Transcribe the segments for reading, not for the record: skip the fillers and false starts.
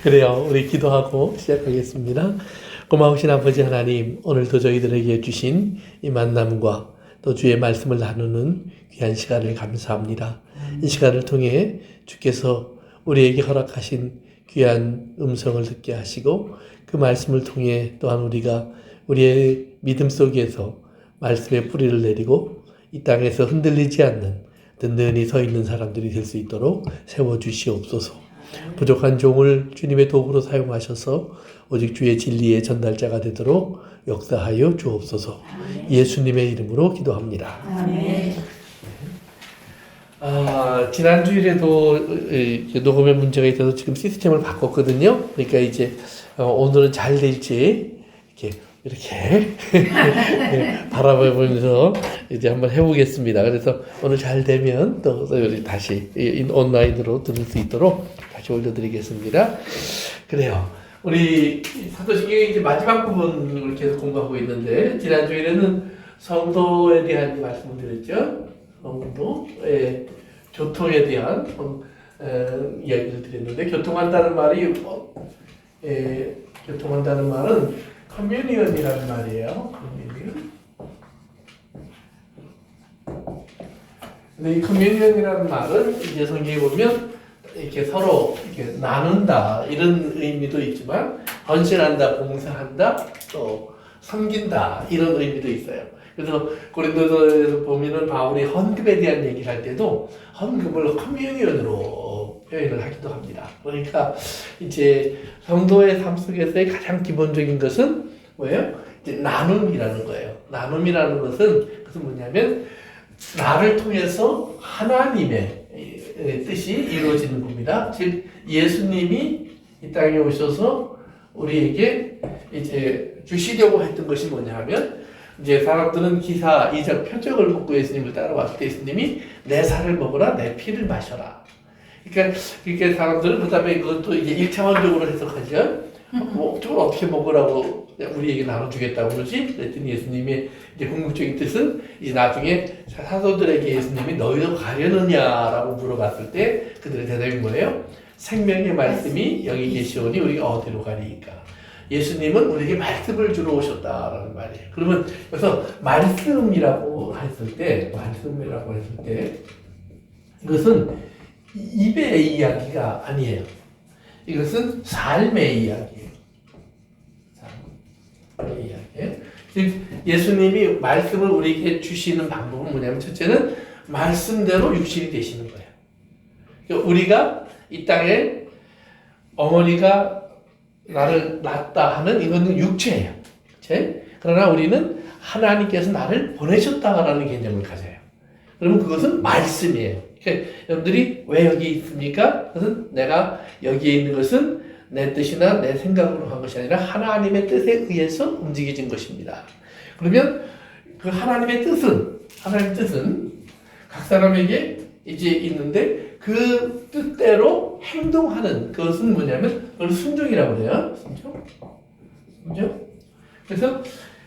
그래요. 우리 기도하고 시작하겠습니다. 고마우신 아버지 하나님, 오늘도 저희들에게 주신 이 만남과 또 주의 말씀을 나누는 귀한 시간을 감사합니다. 이 시간을 통해 주께서 우리에게 허락하신 귀한 음성을 듣게 하시고 그 말씀을 통해 또한 우리가 우리의 믿음 속에서 말씀의 뿌리를 내리고 이 땅에서 흔들리지 않는 든든히 서 있는 사람들이 될 수 있도록 세워주시옵소서. 부족한 종을 주님의 도구로 사용하셔서 오직 주의 진리의 전달자가 되도록 역사하여 주옵소서. 예수님의 이름으로 기도합니다. 아멘. 지난 주일에도 녹음에 문제가 있어서 지금 시스템을 바꿨거든요. 그러니까 이제 오늘은 잘 될지 이렇게 바라보면서 이제 한번 해보겠습니다. 그래서 오늘 잘 되면 또 우리 다시 온라인으로 들을 수 있도록 다시 올려드리겠습니다. 그래요. 우리 사도신경의 이제 마지막 부분을 계속 공부하고 있는데 지난 주일에는 성도에 대한 말씀을 드렸죠. 성도의 교통에 대한 이야기를 드렸는데 교통한다는 말이 교통한다는 말은 커뮤니언이라는 말이에요. 커뮤니언. 근데 이 커뮤니언이라는 말은 이제 성경에 보면 이렇게 서로 이렇게 나눈다 이런 의미도 있지만 헌신한다, 봉사한다, 또 섬긴다 이런 의미도 있어요. 그래서 고린도서에서 보면은 바울이 헌금에 대한 얘기를 할 때도 헌금을 커뮤니언으로 표현을 하기도 합니다. 그러니까 이제 성도의 삶 속에서의 가장 기본적인 것은 뭐예요? 이제 나눔이라는 거예요. 나눔이라는 것은 뭐냐면 나를 통해서 하나님의 뜻이 이루어지는 겁니다. 즉 예수님이 이 땅에 오셔서 우리에게 이제 주시려고 했던 것이 뭐냐면 이제 사람들은 기사, 이적, 표적을 먹고 예수님을 따라왔을 때 예수님이 내 살을 먹으라, 내 피를 마셔라. 그러니까 사람들은 그 다음에 그것도 이제 일차원적으로 해석하죠. 뭐 저걸 어떻게 먹으라고 우리에게 나눠주겠다고 그러지? 그랬더니 예수님의 이제 궁극적인 뜻은 이제 나중에 사도들에게 예수님이 너희도 가려느냐라고 물어봤을 때 그들의 대답이 뭐예요? 생명의 말씀이 여기 계시오니 우리가 어디로 가리이까? 예수님은 우리에게 말씀을 주러 오셨다라는 말이에요. 그러면 그래서 말씀이라고 했을 때 이것은 입의 이야기가 아니에요. 이것은 삶의 이야기예요. 삶의 이야기. 즉 예수님이 말씀을 우리에게 주시는 방법은 뭐냐면 첫째는 말씀대로 육신이 되시는 거예요. 그러니까 우리가 이 땅에 어머니가 나를 낳았다 하는 이거는 육체예요. 그치? 그러나 우리는 하나님께서 나를 보내셨다라는 개념을 가져요. 그러면 그것은 말씀이에요. 그러니까 여러분들이 왜 여기 있습니까? 그것은 내가 여기에 있는 것은 내 뜻이나 내 생각으로 한 것이 아니라 하나님의 뜻에 의해서 움직여진 것입니다. 그러면 그 하나님의 뜻은 각 사람에게 이제 있는데 그 뜻대로 행동하는 그것은 뭐냐면 그걸 순종이라고 해요. 순종. 그래서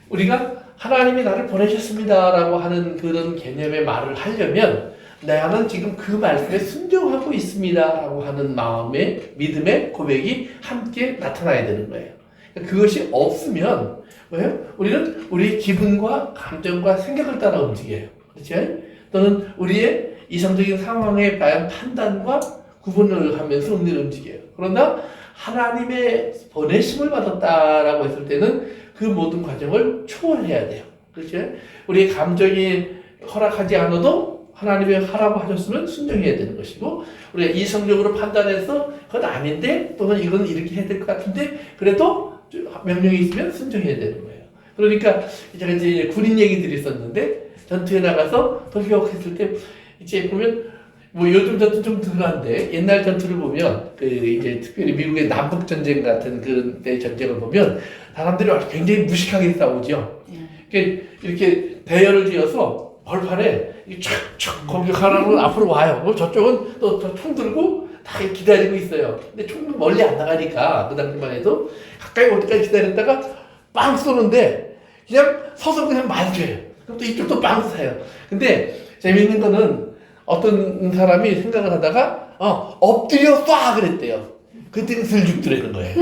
우리가 하나님이 나를 보내셨습니다라고 하는 그런 개념의 말을 하려면 나는 지금 그 말씀에 순종하고 있습니다라고 하는 마음의 믿음의 고백이 함께 나타나야 되는 거예요. 그것이 없으면 뭐예요? 우리는 우리의 기분과 감정과 생각을 따라 움직여요. 그렇죠? 또는 우리의 이성적인 상황에 대한 판단과 구분을 하면서 움직여요. 그러나 하나님의 보내심을 받았다라고 했을 때는 그 모든 과정을 초월해야 돼요. 그렇죠? 우리의 감정이 허락하지 않아도 하나님이 하라고 하셨으면 순종해야 되는 것이고 우리가 이성적으로 판단해서 그건 아닌데 또는 이건 이렇게 해야 될 것 같은데 그래도 명령이 있으면 순종해야 되는 거예요. 그러니까 제가 이제 군인 얘기들이 있었는데 전투에 나가서 돌격했을 때 이제 보면 뭐 요즘 전투 좀 덜한데 옛날 전투를 보면 그 이제 특별히 미국의 남북 전쟁 같은 그런 때 전쟁을 보면 사람들이 굉장히 무식하게 싸우죠. 이렇게 대열을 지어서 벌판에 촥촥 공격하라고 앞으로 와요. 저쪽은 또 총 들고 다 기다리고 있어요. 근데 총은 멀리 안 나가니까 그 당시만 해도 가까이 올 때까지 기다렸다가 빵 쏘는데 그냥 서서 그냥 맞아요. 그럼 또 이쪽도 빵 쏴요. 근데 재미있는 거는 어떤 사람이 생각을 하다가 엎드려 쏴 그랬대요. 그때는 들죽 들어있는 거예요.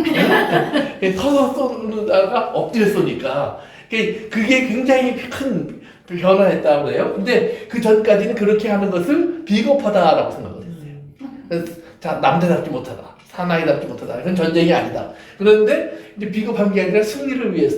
서서 쏘는다가 엎드려 쏘니까 그게 굉장히 큰 변화했다고 해요. 근데 그 전까지는 그렇게 하는 것을 비겁하다라고 생각을 했어요. 자, 남자답지 못하다, 사나이답지 못하다, 그건 전쟁이 아니다. 그런데 이제 비겁한 게 아니라 승리를 위해서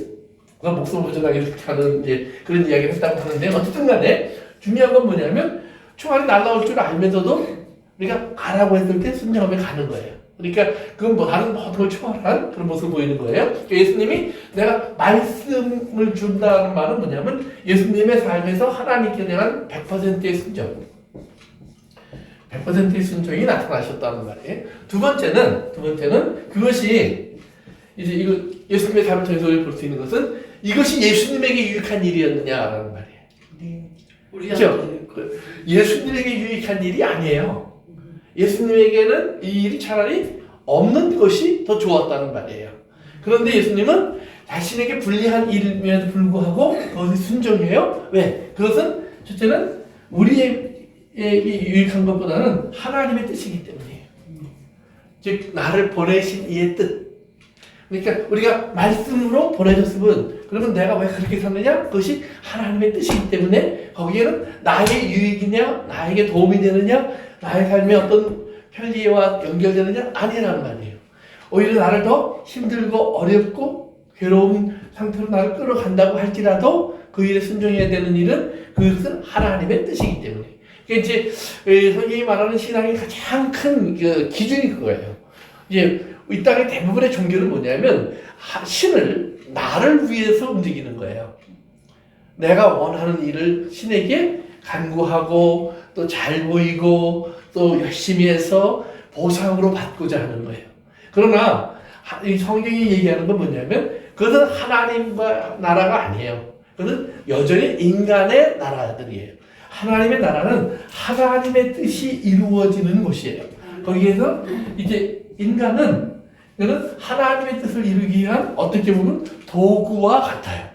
목숨을 부정하게 이렇게 하는 이제 그런 이야기를 했다고 하는데, 어쨌든 간에 중요한 건 뭐냐면 총알이 날라올 줄 알면서도 우리가 가라고 했을 때 순종하며 가는 거예요. 그러니까 그건 뭐 다른 모든 걸 초월한 그런 모습을 보이는 거예요. 그러니까 예수님이 내가 말씀을 준다는 말은 뭐냐면 예수님의 삶에서 하나님께 대한 100%의 순종, 100%의 순종이 나타나셨다는 말이에요. 두 번째는 그것이 이제 이거 예수님의 삶을 통해서 볼 수 있는 것은 이것이 예수님에게 유익한 일이었느냐라는 말이에요. 네. 그렇죠? 예수님에게 유익한 일이 아니에요. 예수님에게는 이 일이 차라리 없는 것이 더 좋았다는 말이에요. 그런데 예수님은 자신에게 불리한 일임에도 불구하고 그것이 순종해요. 왜? 그것은 첫째는 우리에게 유익한 것보다는 하나님의 뜻이기 때문이에요. 즉 나를 보내신 이의 뜻. 그러니까 우리가 말씀으로 보내줬으면 그러면 내가 왜 그렇게 사느냐? 그것이 하나님의 뜻이기 때문에 거기에는 나의 유익이냐, 나에게 도움이 되느냐, 나의 삶에 어떤 편리와 연결되느냐? 아니라는 말이에요. 오히려 나를 더 힘들고 어렵고 괴로운 상태로 나를 끌어간다고 할지라도 그 일에 순종해야 되는 일은 그것은 하나님의 뜻이기 때문에. 그러니까 이제 성경이 말하는 신앙의 가장 큰 기준이 그거예요. 이제 이 땅의 대부분의 종교는 뭐냐면 신을 나를 위해서 움직이는 거예요. 내가 원하는 일을 신에게 간구하고 또 잘 보이고 또 열심히 해서 보상으로 받고자 하는 거예요. 그러나 이 성경이 얘기하는 건 뭐냐면 그것은 하나님과 나라가 아니에요. 그것은 여전히 인간의 나라들이에요. 하나님의 나라는 하나님의 뜻이 이루어지는 곳이에요. 거기에서 이제 인간은 하나님의 뜻을 이루기 위한 어떻게 보면 도구와 같아요.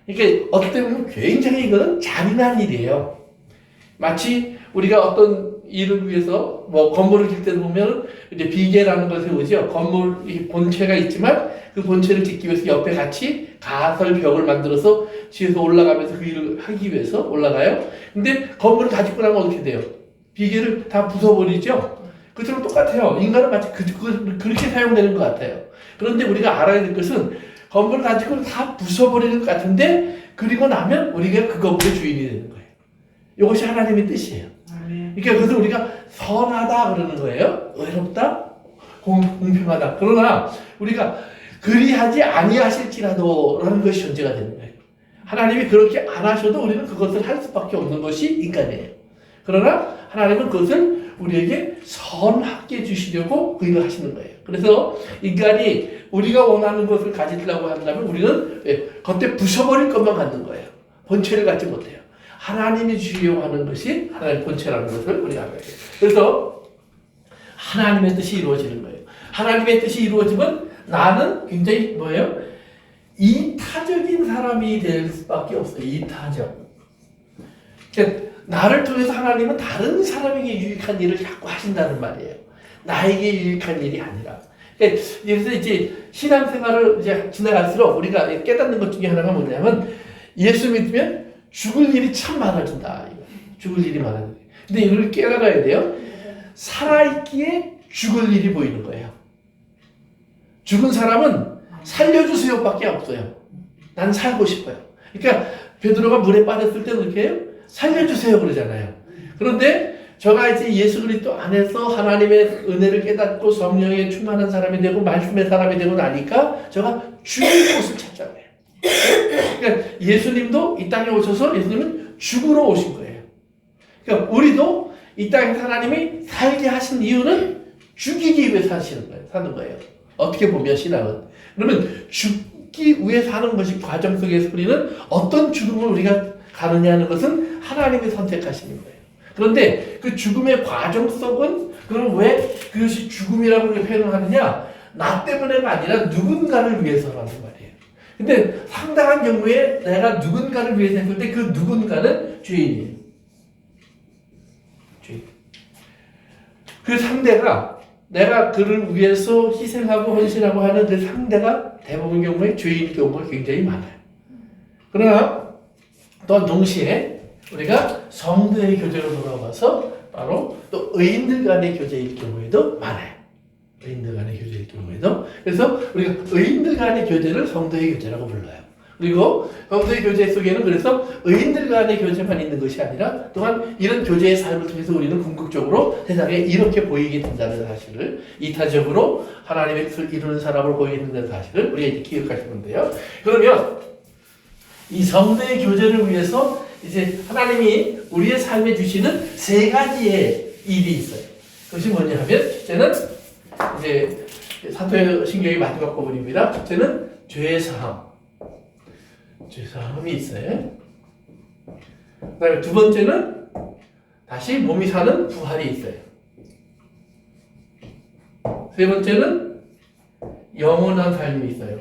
그러니까 어떻게 보면 굉장히 이거는 잔인한 일이에요. 마치 우리가 어떤 일을 위해서 뭐 건물을 짓을 때 보면 이제 비계라는 걸 세우죠. 건물 본체가 있지만 그 본체를 짓기 위해서 옆에 같이 가설벽을 만들어서 뒤에서 올라가면서 그 일을 하기 위해서 올라가요. 근데 건물을 다 짓고 나면 어떻게 돼요? 비계를 다 부숴버리죠. 그처럼 똑같아요. 인간은 마치 그렇게 사용되는 것 같아요. 그런데 우리가 알아야 될 것은 건물을 다 짓고 다 부숴버리는 것 같은데 그리고 나면 우리가 그 건물의 주인이 되는 거예요. 이것이 하나님의 뜻이에요. 그러니까 그래서 우리가 선하다 그러는 거예요. 의롭다, 공평하다. 그러나 우리가 그리하지 아니하실지라도 라는 것이 존재가 되는 거예요. 하나님이 그렇게 안 하셔도 우리는 그것을 할 수밖에 없는 것이 인간이에요. 그러나 하나님은 그것을 우리에게 선하게 주시려고 그 일을 하시는 거예요. 그래서 인간이 우리가 원하는 것을 가지려고 한다면 우리는 겉에 부숴버릴 것만 갖는 거예요. 본체를 갖지 못해요. 하나님이 주려고 하는 것이 하나님의 본체라는 것을 우리가 알아야 돼요. 그래서 하나님의 뜻이 이루어지는 거예요. 하나님의 뜻이 이루어지면 나는 굉장히 뭐예요? 이타적인 사람이 될 수밖에 없어요. 이타적. 그러니까 나를 통해서 하나님은 다른 사람에게 유익한 일을 자꾸 하신다는 말이에요. 나에게 유익한 일이 아니라. 그래서 이제 신앙생활을 이제 지나갈수록 우리가 깨닫는 것 중에 하나가 뭐냐면 예수 믿으면 죽을 일이 참 많아진다. 죽을 일이 많아진다. 근데 이걸 깨달아야 돼요. 살아있기에 죽을 일이 보이는 거예요. 죽은 사람은 살려주세요밖에 없어요. 난 살고 싶어요. 그러니까 베드로가 물에 빠졌을 때 어떻게 해요? 살려주세요 그러잖아요. 그런데 저가 이제 예수 그리스도 안에서 하나님의 은혜를 깨닫고 성령에 충만한 사람이 되고 말씀의 사람이 되고 나니까 저가 죽을 곳을 찾잖아요. 그러니까 예수님도 이 땅에 오셔서 예수님은 죽으러 오신 거예요. 그러니까 우리도 이 땅에 하나님이 살게 하신 이유는 죽이기 위해 사는 거예요. 어떻게 보면 신앙은. 그러면 죽기 위해 사는 것이 과정 속에서 우리는 어떤 죽음을 우리가 가느냐는 것은 하나님이 선택하시는 거예요. 그런데 그 죽음의 과정 속은 그럼 왜 그것이 죽음이라고 표현을 하느냐? 나 때문에가 아니라 누군가를 위해서라는 말이에요. 근데 상당한 경우에 내가 누군가를 위해서 했을 때 그 누군가는 죄인이에요. 죄인. 그 상대가 내가 그를 위해서 희생하고 헌신하고 하는 그 상대가 대부분 경우에 죄인일 경우가 굉장히 많아요. 그러나 또 동시에 우리가 성도의 교제로 돌아와서 바로 또 의인들 간의 교제일 경우에도 많아요. 의인들 간의 교제일 경우에도. 그래서 우리가 의인들 간의 교제를 성도의 교제라고 불러요. 그리고 성도의 교제 속에는 그래서 의인들 간의 교제만 있는 것이 아니라 또한 이런 교제의 삶을 통해서 우리는 궁극적으로 세상에 이렇게 보이게 된다는 사실을, 이타적으로 하나님의 뜻을 이루는 사람으로 보이게 된다는 사실을 우리가 이제 기억하시면 돼요. 그러면 이 성도의 교제를 위해서 이제 하나님이 우리의 삶에 주시는 세 가지의 일이 있어요. 그것이 뭐냐 하면, 첫째는 이제 사도신경의 마지막 부분입니다. 첫째는 죄사함. 죄사함이 있어요. 그 다음에 두 번째는 다시 몸이 사는 부활이 있어요. 세 번째는 영원한 삶이 있어요.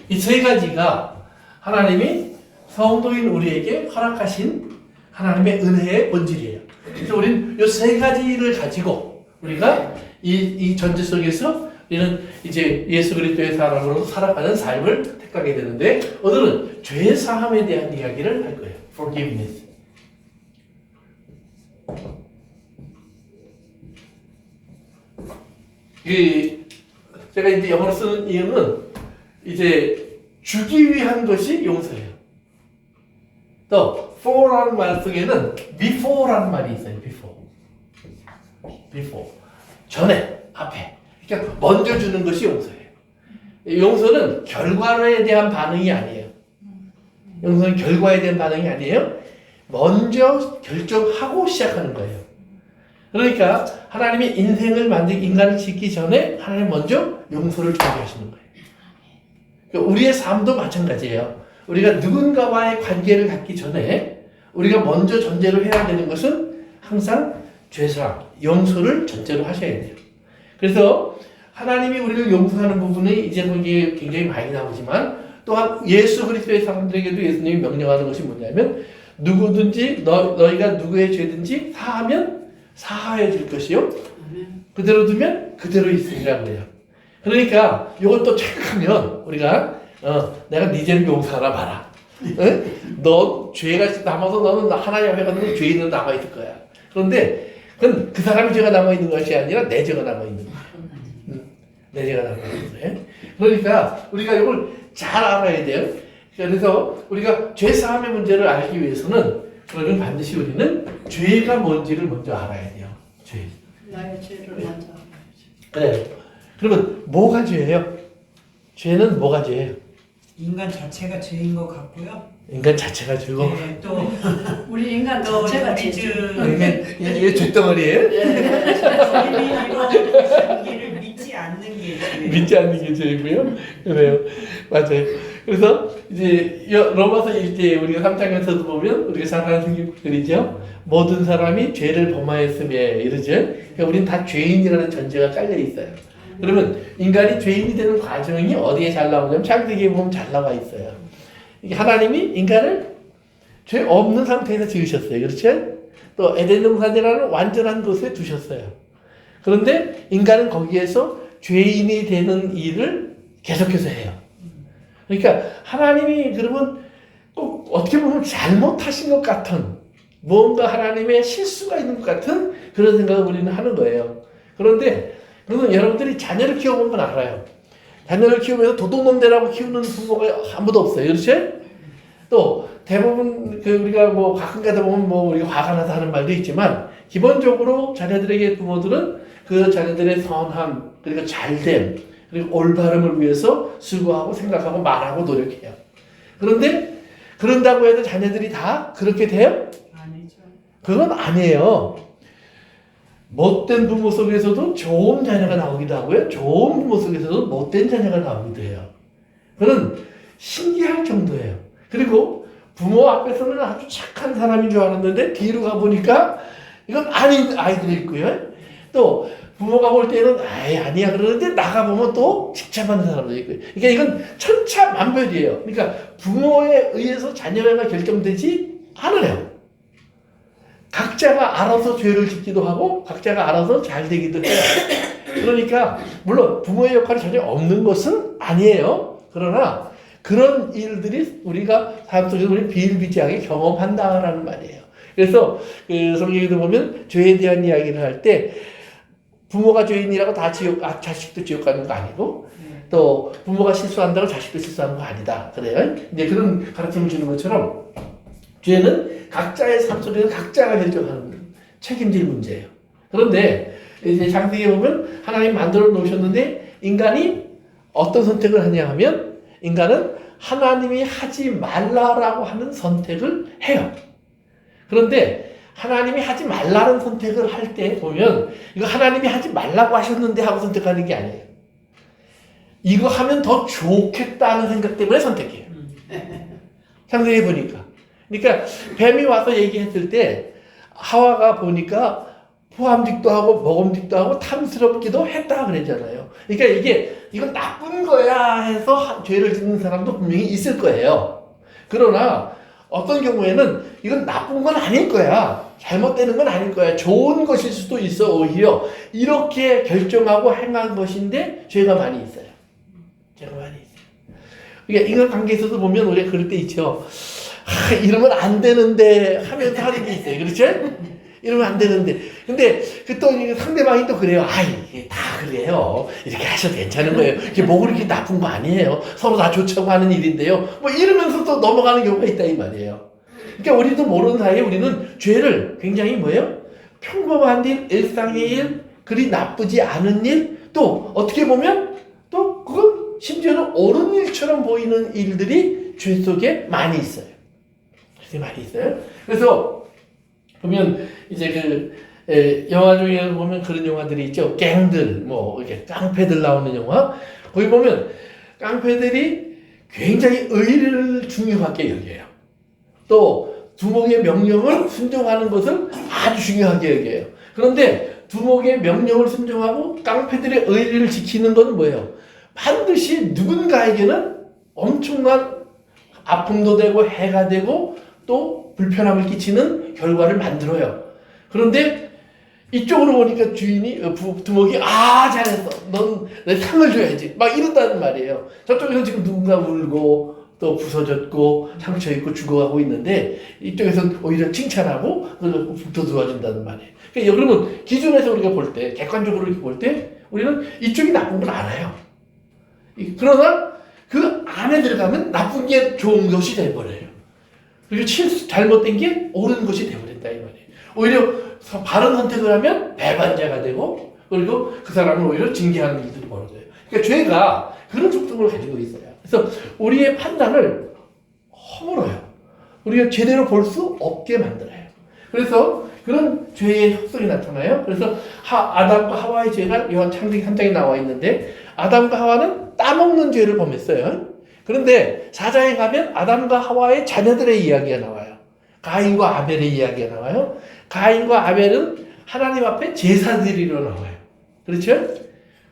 이 세 가지가 하나님이 성도인 우리에게 허락하신 하나님의 은혜의 본질이에요. 그래서 우리는 이 세 가지를 가지고 우리가 이 전제 속에서 우리는 이제 예수 그리스도의 사람으로서 살아가는 삶을 택하게 되는데, 오늘은 죄 사함에 대한 이야기를 할 거예요. Forgiveness. 제가 이제 영어로 쓰는 이유는 이제 주기 위한 것이 용서예요. 또 for라는 말 속에는 before라는 말이 있어요. before. 전에, 앞에. 그러니까 먼저 주는 것이 용서예요. 용서는 결과에 대한 반응이 아니에요. 용서는 결과에 대한 반응이 아니에요. 먼저 결정하고 시작하는 거예요. 그러니까 하나님이 인간을 짓기 전에 하나님 먼저 용서를 준비하시는 거예요. 그러니까 우리의 삶도 마찬가지예요. 우리가 누군가와의 관계를 갖기 전에 우리가 먼저 전제로 해야 되는 것은 항상 죄사함, 용서를 전제로 하셔야 돼요. 그래서 하나님이 우리를 용서하는 부분이 이제 거기에 굉장히 많이 나오지만, 또한 예수 그리스도의 사람들에게도 예수님이 명령하는 것이 뭐냐면, 누구든지 너희가 누구의 죄든지 사하면 사하여 줄 것이요, 그대로 두면 그대로 있으리라 그래요. 그러니까 이것도 착각하면 우리가 내가 네 죄를 용서하라 봐라. 너 죄가 남아서 너는 하나님 앞에 가면 죄인은 남아 있을 거야. 그런데 그건 그 사람의 죄가 남아 있는 것이 아니라 내 죄가 남아 있는 거야. 내 죄가 남아 있는 거예요. 그러니까 우리가 이걸 잘 알아야 돼요. 그래서 우리가 죄 사함의 문제를 알기 위해서는 그러면 반드시 우리는 죄가 뭔지를 먼저 알아야 돼요. 죄. 나의 죄를 먼저. 그래. 그러면 뭐가 죄예요? 죄는 뭐가 죄예요? 인간 자체가 죄인 것 같고요. 인간 자체가 죄고. 네, 또 우리 인간 또 자체가 우리 죄죠. 이게 죄덩어리예요? 자기를 믿지 않는 게 죄예요. 믿지 않는 게 죄고요. 그래요. 맞아요. 그래서 이제 로마서 1대 우리가 3장에서도 보면 우리가 잘 아는 성경들이죠. 모든 사람이 죄를 범하였음에 이러죠. 그러니까 우리는 다 죄인이라는 전제가 깔려 있어요. 그러면 인간이 죄인이 되는 과정이 어디에 잘 나오냐면 창세기에 보면 잘 나와 있어요. 이게 하나님이 인간을 죄 없는 상태에서 지으셨어요. 그렇죠? 또 에덴 동산이라는 완전한 곳에 두셨어요. 그런데 인간은 거기에서 죄인이 되는 일을 계속해서 해요. 그러니까 하나님이 그러면 꼭 어떻게 보면 잘못하신 것 같은, 뭔가 하나님의 실수가 있는 것 같은 그런 생각을 우리는 하는 거예요. 그런데 그러면 여러분들이 자녀를 키워보면 알아요. 자녀를 키우면서 도둑놈들하고 키우는 부모가 아무도 없어요. 그렇죠? 또 대부분 우리가 뭐 가끔 가다 보면 뭐 우리가 화가 나서 하는 말도 있지만, 기본적으로 자녀들에게 부모들은 그 자녀들의 선함, 그리고 잘됨, 그리고 올바름을 위해서 수고하고 생각하고 말하고 노력해요. 그런데 그런다고 해도 자녀들이 다 그렇게 돼요? 아니죠. 그건 아니에요. 못된 부모 속에서도 좋은 자녀가 나오기도 하고요. 좋은 부모 속에서도 못된 자녀가 나오기도 해요. 그건 신기할 정도예요. 그리고 부모 앞에서는 아주 착한 사람인 줄 알았는데 뒤로 가보니까 이건 아닌 아이들이 있고요. 또 부모가 볼 때는 아니야 그러는데 나가보면 또 직접하는 사람도 있고요. 그러니까 이건 천차만별이에요. 그러니까 부모에 의해서 자녀가 결정되지 않아요. 각자가 알아서 죄를 짓기도 하고 각자가 알아서 잘 되기도 해요. 그러니까 물론 부모의 역할이 전혀 없는 것은 아니에요. 그러나 그런 일들이 우리가 삶 속에서 우리 비일비재하게 경험한다라는 말이에요. 그래서 그 성경에도 보면 죄에 대한 이야기를 할 때 부모가 죄인이라고 다 자식도 지옥 가는 거 아니고 또 부모가 실수한다고 자식도 실수하는 거 아니다. 그래요. 이제 그런 가르침을 주는 것처럼 죄는 각자의 삶 속에서 각자가 결정하는 책임질 문제예요. 그런데 이제 창세기에 보면 하나님 만들어 놓으셨는데 인간이 어떤 선택을 하냐 하면 인간은 하나님이 하지 말라라고 하는 선택을 해요. 그런데 하나님이 하지 말라는 선택을 할 때 보면 이거 하나님이 하지 말라고 하셨는데 하고 선택하는 게 아니에요. 이거 하면 더 좋겠다는 생각 때문에 선택해요. 창세기 보니까. 그러니까 뱀이 와서 얘기했을 때 하와가 보니까 포함직도 하고 먹음직도 하고 탐스럽기도 했다 그랬잖아요. 그러니까 이건 나쁜 거야 해서 죄를 짓는 사람도 분명히 있을 거예요. 그러나 어떤 경우에는 이건 나쁜 건 아닐 거야. 잘못되는 건 아닐 거야. 좋은 것일 수도 있어. 오히려 이렇게 결정하고 행한 것인데 죄가 많이 있어요. 죄가 많이 있어요. 그러니까 인간관계에 있어서 보면 우리가 그럴 때 있죠. 이러면 안 되는데 하면서 하는 게 있어요. 그렇죠? 이러면 안 되는데. 근데 또 상대방이 또 그래요. 이게 다 그래요. 이렇게 하셔도 괜찮은 거예요. 이게 뭐 그렇게 나쁜 거 아니에요. 서로 다 좋자고 하는 일인데요. 뭐 이러면서 또 넘어가는 경우가 있다 이 말이에요. 그러니까 우리도 모르는 사이에 우리는 죄를 굉장히 뭐예요? 평범한 일, 일상의 일, 그리 나쁘지 않은 일, 또 어떻게 보면 또 그건 심지어는 옳은 일처럼 보이는 일들이 죄 속에 많이 있어요. 많이 있어요. 그래서 보면 이제 영화 중에 보면 그런 영화들이 있죠. 갱들, 뭐 이렇게 깡패들 나오는 영화. 거기 보면 깡패들이 굉장히 의리를 중요하게 여겨요. 또 두목의 명령을 순종하는 것을 아주 중요하게 여겨요. 그런데 두목의 명령을 순종하고 깡패들의 의리를 지키는 것은 뭐예요? 반드시 누군가에게는 엄청난 아픔도 되고 해가 되고 또 불편함을 끼치는 결과를 만들어요. 그런데 이쪽으로 보니까 주인이 두목이 잘했어. 넌 내 상을 줘야지. 막 이런다는 말이에요. 저쪽에서 지금 누군가 울고 또 부서졌고 상처 입고 죽어가고 있는데 이쪽에서는 오히려 칭찬하고 북돋워 도와준다는 말이에요. 그러니까 그러면 기준에서 우리가 볼 때 객관적으로 이렇게 볼 때 우리는 이쪽이 나쁜 걸 알아요. 그러나 그 안에 들어가면 나쁜 게 좋은 것이 돼버려요. 그리고 잘못된 게 옳은 것이 돼버린다 이 말이에요. 오히려 바른 선택을 하면 배반자가 되고 그리고 그 사람을 오히려 징계하는 일들이 벌어져요. 그러니까 죄가 그런 속성을 가지고 있어요. 그래서 우리의 판단을 허물어요. 우리가 제대로 볼 수 없게 만들어요. 그래서 그런 죄의 속성이 나타나요. 그래서 아담과 하와의 죄가 창세기 3장에 나와 있는데 아담과 하와는 따먹는 죄를 범했어요. 그런데 4장에 가면 아담과 하와의 자녀들의 이야기가 나와요. 가인과 아벨의 이야기가 나와요. 가인과 아벨은 하나님 앞에 제사 드리러 나와요. 그렇죠?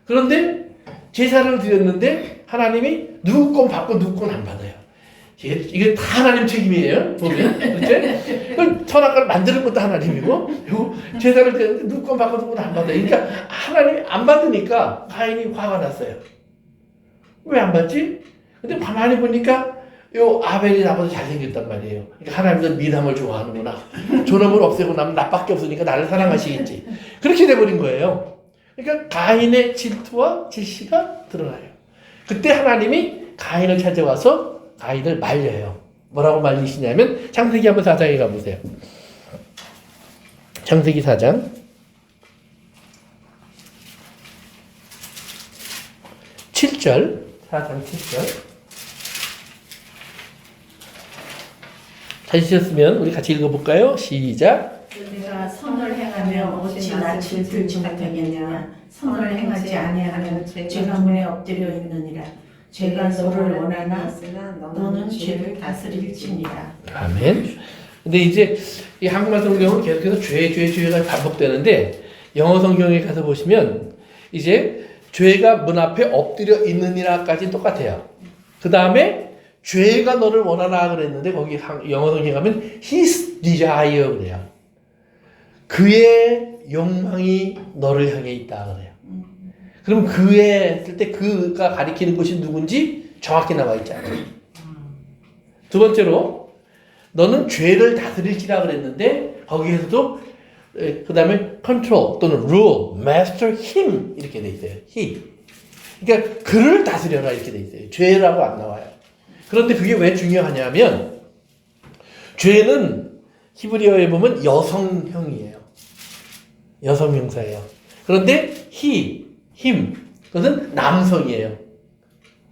그런데 제사를 드렸는데 하나님이 누구 건 받고 누구 건 안 받아요. 이게 다 하나님 책임이에요. 보면. 그렇죠? 선악과를 만드는 것도 하나님이고 그리고 제사를 드렸는데 누구 건 받고 누구 건 안 받아요. 그러니까 하나님이 안 받으니까 가인이 화가 났어요. 왜 안 받지? 근데 가만히 보니까 아벨이 나보다 잘생겼단 말이에요. 그러니까 하나님은 미담을 좋아하는구나. 저놈을 없애고 나면 나밖에 없으니까 나를 사랑하시겠지. 그렇게 돼버린 거예요. 그러니까 가인의 질투와 질시가 드러나요. 그때 하나님이 가인을 찾아와서 가인을 말려요. 뭐라고 말리시냐면 창세기 한번 4장에 가보세요. 창세기 4장 7절 4장 7절 찾으셨으면 우리 같이 읽어볼까요? 시작. 내가 선을 행하며 어찌 낯을 들지 못하겠느냐. 선을 행하지 아니하면 죄가 문에 엎드려 있느니라. 죄가 너를 원하나 너는 죄를 다스릴지니라. 아멘. 근데 이제 이 한국말 성경은 계속해서 죄가 반복되는데 영어 성경에 가서 보시면 이제 죄가 문 앞에 엎드려 있느니라까지 똑같아요. 그 다음에 죄가 너를 원하나 그랬는데 거기 영어 성경에 가면 his desire 그래요. 그의 욕망이 너를 향해 있다 그래요. 그럼 그의 했을 때 그가 가리키는 것이 누군지 정확히 나와 있지 않아요. 두 번째로 너는 죄를 다스릴지라 그랬는데 거기에서도 그 다음에 control 또는 rule, master him 이렇게 돼 있어요. he. 그러니까 그를 다스려라 이렇게 돼 있어요. 죄라고 안 나와요. 그런데 그게 왜 중요하냐면 죄는 히브리어에 보면 여성형이에요. 여성명사예요. 그런데 he, him 그것은 남성이에요.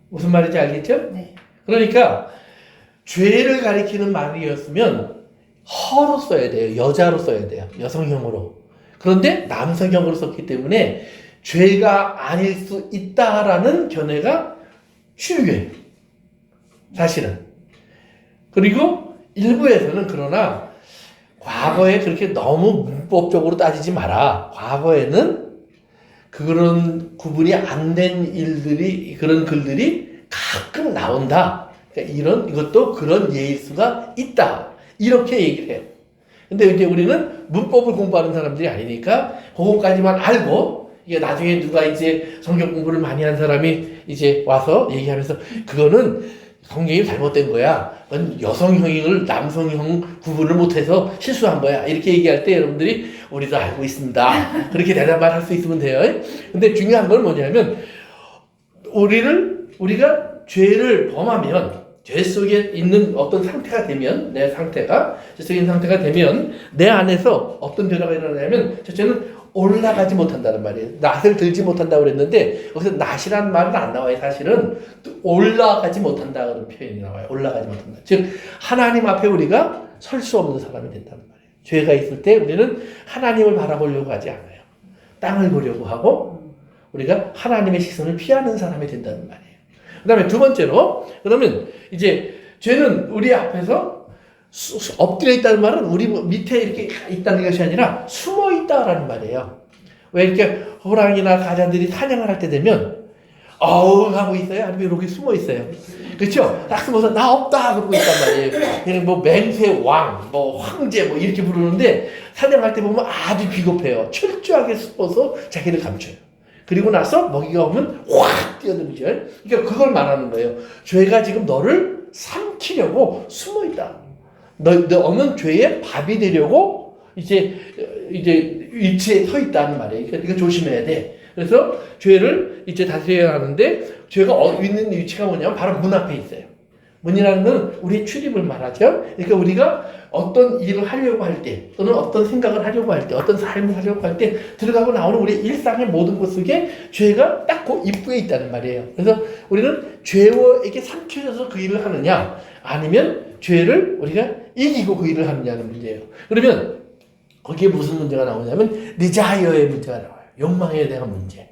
무슨 말인지 알겠죠? 네. 그러니까 죄를 가리키는 말이었으면 허로 써야 돼요. 여자로 써야 돼요. 여성형으로. 그런데 남성형으로 썼기 때문에 죄가 아닐 수 있다라는 견해가 신유예요. 사실은. 그리고 일부에서는 그러나 과거에 그렇게 너무 문법적으로 따지지 마라. 과거에는 그런 구분이 안 된 일들이, 그런 글들이 가끔 나온다. 그러니까 이것도 그런 예일 수가 있다. 이렇게 얘기를 해요. 근데 이제 우리는 문법을 공부하는 사람들이 아니니까 그것까지만 알고 이게 나중에 누가 이제 성경 공부를 많이 한 사람이 이제 와서 얘기하면서 그거는 성경이 잘못된 거야. 그건 여성형을 남성형 구분을 못해서 실수한 거야. 이렇게 얘기할 때 여러분들이 우리도 알고 있습니다. 그렇게 대답만 할 수 있으면 돼요. 근데 중요한 건 뭐냐면 우리가 죄를 범하면 죄 속에 있는 어떤 상태가 되면 내 상태가 죄 속에 있는 상태가 되면 내 안에서 어떤 변화가 일어나냐면 첫째는 올라가지 못한다는 말이에요. 낫을 들지 못한다고 그랬는데 여기서 낫이라는 말은 안 나와요. 사실은 올라가지 못한다 그런 표현이 나와요. 올라가지 못한다. 즉 하나님 앞에 우리가 설 수 없는 사람이 된다는 말이에요. 죄가 있을 때 우리는 하나님을 바라보려고 하지 않아요. 땅을 보려고 하고 우리가 하나님의 시선을 피하는 사람이 된다는 말이에요. 그 다음에 두 번째로 그러면 이제 죄는 우리 앞에서 엎드려 있다는 말은 우리 밑에 이렇게 있다는 것이 아니라 숨어 있다라는 말이에요. 왜 이렇게 호랑이나 가자들이 사냥을 할 때 되면 어우 하고 있어요? 아니면 이렇게 숨어 있어요? 그렇죠? 딱 숨어서 나 없다 그러고 있단 말이에요. 그냥 뭐 맹세 왕, 뭐 황제 뭐 이렇게 부르는데 사냥할 때 보면 아주 비겁해요. 철저하게 숨어서 자기를 감춰요. 그리고 나서 먹이가 오면 확 뛰어들죠. 그러니까 그걸 말하는 거예요. 죄가 지금 너를 삼키려고 숨어 있다. 너는 죄의 밥이 되려고 이제 위치에 서 있다는 말이에요. 그러니까 이거 조심해야 돼. 그래서 죄를 이제 다스려야 하는데 죄가 있는 위치가 뭐냐면 바로 문 앞에 있어요. 문이라는 건 우리의 출입을 말하죠. 그러니까 우리가 어떤 일을 하려고 할 때, 또는 어떤 생각을 하려고 할 때, 어떤 삶을 하려고 할 때 들어가고 나오는 우리 일상의 모든 것 속에 죄가 딱 그 입구에 있다는 말이에요. 그래서 우리는 죄에게 삼켜져서 그 일을 하느냐, 아니면 죄를 우리가 이기고 그 일을 하느냐는 문제예요. 그러면 거기에 무슨 문제가 나오냐면 desire의 문제가 나와요. 욕망에 대한 문제.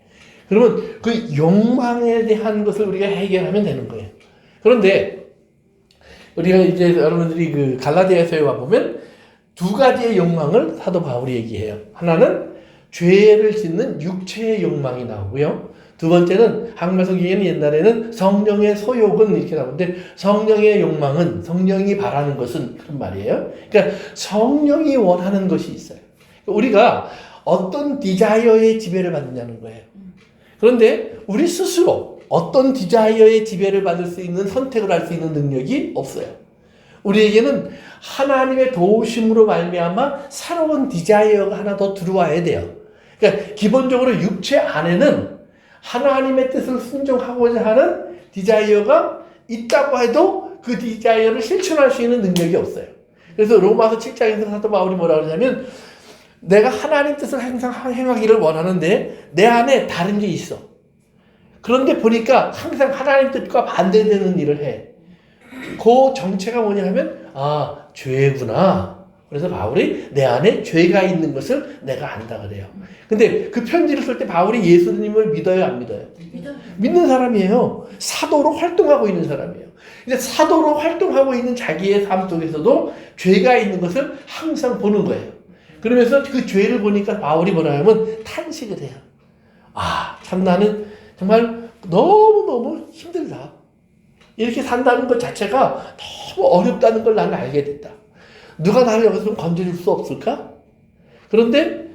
그러면 그 욕망에 대한 것을 우리가 해결하면 되는 거예요. 그런데 우리가 이제 여러분들이 그 갈라디아서에 와 보면 두 가지의 욕망을 사도 바울이 얘기해요. 하나는 죄를 짓는 육체의 욕망이 나오고요. 두 번째는 한국말 성경에는 옛날에는 성령의 소욕은 이렇게 나오는데 성령의 욕망은 성령이 바라는 것은 그런 말이에요. 그러니까 성령이 원하는 것이 있어요. 우리가 어떤 디자이어의 지배를 받느냐는 거예요. 그런데 우리 스스로 어떤 디자이어의 지배를 받을 수 있는 선택을 할 수 있는 능력이 없어요. 우리에게는 하나님의 도우심으로 말미암아 새로운 디자이어가 하나 더 들어와야 돼요. 그러니까 기본적으로 육체 안에는 하나님의 뜻을 순종하고자 하는 디자이어가 있다고 해도 그 디자이어를 실천할 수 있는 능력이 없어요. 그래서 로마서 7장에서 사도 바울이 뭐라고 그러냐면 내가 하나님 뜻을 항상 행하기를 원하는데 내 안에 다른 게 있어. 그런데 보니까 항상 하나님 뜻과 반대되는 일을 해. 그 정체가 뭐냐 하면 아, 죄구나. 그래서 바울이 내 안에 죄가 있는 것을 내가 안다 그래요. 근데 그 편지를 쓸 때 바울이 예수님을 믿어요, 안 믿어요? 믿는 사람이에요. 사도로 활동하고 있는 사람이에요. 근데 사도로 활동하고 있는 자기의 삶 속에서도 죄가 있는 것을 항상 보는 거예요. 그러면서 그 죄를 보니까 바울이 뭐라 하면 탄식을 해요. 아, 참 나는 정말 너무너무 힘들다. 이렇게 산다는 것 자체가 너무 어렵다는 걸 나는 알게 됐다. 누가 나를 여기서 좀 건져줄 수 없을까? 그런데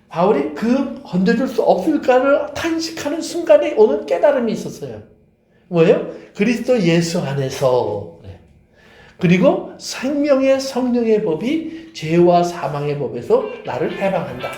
바울이 그 건져줄 수 없을까를 탄식하는 순간에 오는 깨달음이 있었어요. 뭐예요? 그리스도 예수 안에서. 그리고 생명의 성령의 법이 죄와 사망의 법에서 나를 해방한다.